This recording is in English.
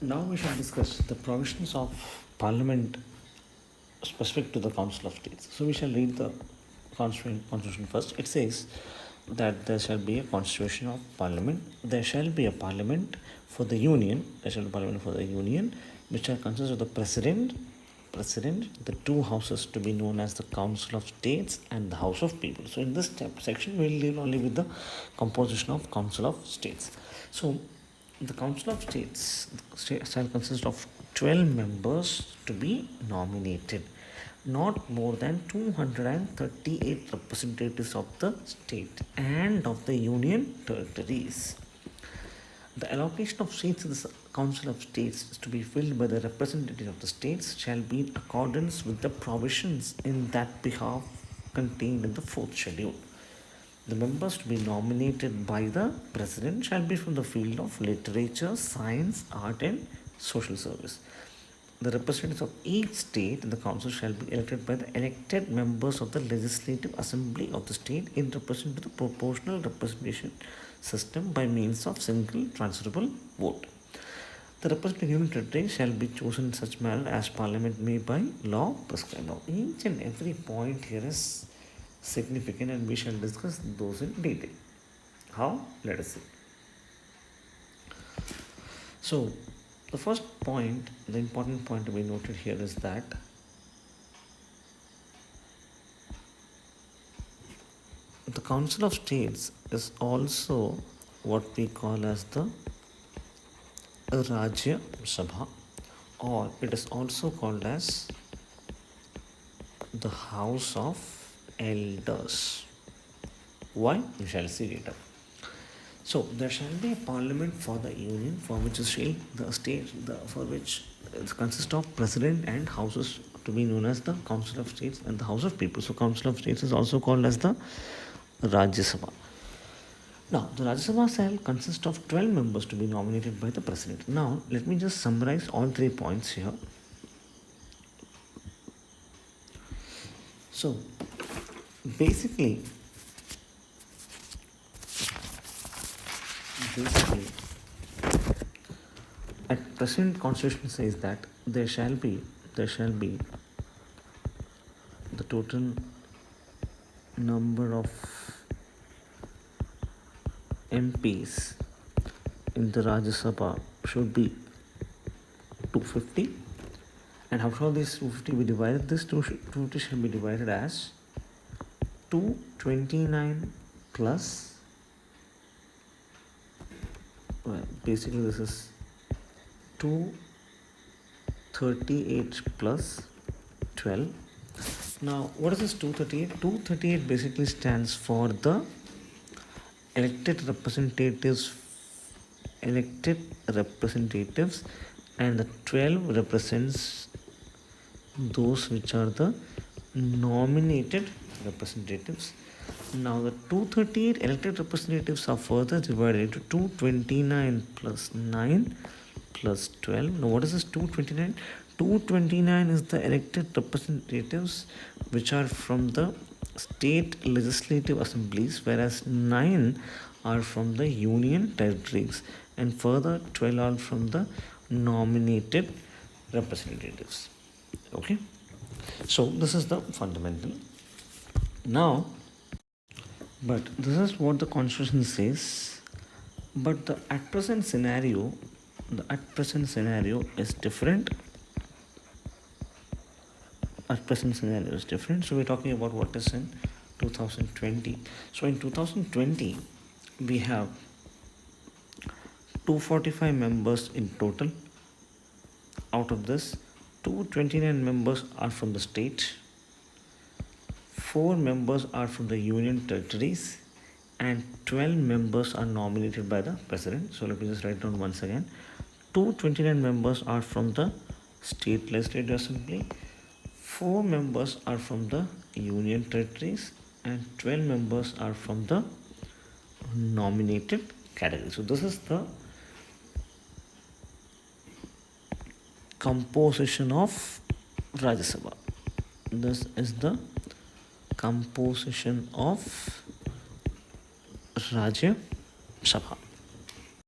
Now we shall discuss the provisions of Parliament specific to the Council of States. So we shall read the Constitution first. It says that there shall be a Constitution of Parliament. There shall be a Parliament for the Union. There shall be a Parliament for the Union, which shall consist of the President, the two houses to be known as the Council of States and the House of People. So in this section, we will deal only with the composition of Council of States. So the Council of States shall consist of 12 members to be nominated, not more than 238 representatives of the state and of the union territories. The allocation of seats in the Council of States is to be filled by the representatives of the states shall be in accordance with the provisions in that behalf contained in the fourth schedule. The members to be nominated by the President shall be from the field of literature, science, art, and social service. The representatives of each state in the council shall be elected by the elected members of the Legislative Assembly of the state in representation to the proportional representation system by means of single transferable vote. The representative union territory shall be chosen in such manner as Parliament may by law prescribe. Now, each and every point here is significant and we shall discuss those in detail. How? Let us see. So, the first point, the important point to be noted here is that the Council of States is also what we call as the Rajya Sabha, or it is also called as the House of Elders. Why? We shall see later. So there shall be a parliament for the union, for which for which it consists of president and houses to be known as the Council of States and the House of People. So Council of States is also called as the Rajya Sabha. Now, the Rajya Sabha shall consist of 12 members to be nominated by the president. Now, let me just summarize all 3 points here. So, basically, at present constitution says that there shall be the total number of MPs in the Rajya Sabha should be 250. And how shall this 250 be divided? This 250 shall be divided as 229 plus, well, basically this is 238 plus 12. Now, what is this 238? 238 basically stands for the elected representatives, and the 12 represents those which are the nominated representatives. Now the 238 elected representatives are further divided into 229 plus 9 plus 12. Now what is this 229? 229 is the elected representatives which are from the state legislative assemblies, whereas 9 are from the union territories and further 12 are from the nominated representatives. Okay, so this is the fundamental. Now, but this is what the constitution says, but the at present scenario is different. So we're talking about what is in 2020. So in 2020 we have 245 members in total. Out of this, 229 members are from the state, 4 members are from the union territories, and 12 members are nominated by the president. So let me just write down once again. 229 members are from the state legislative assembly, 4 members are from the union territories, and 12 members are from the nominated category. So this is the composition of Rajya Sabha. This is the composition of Rajya Sabha.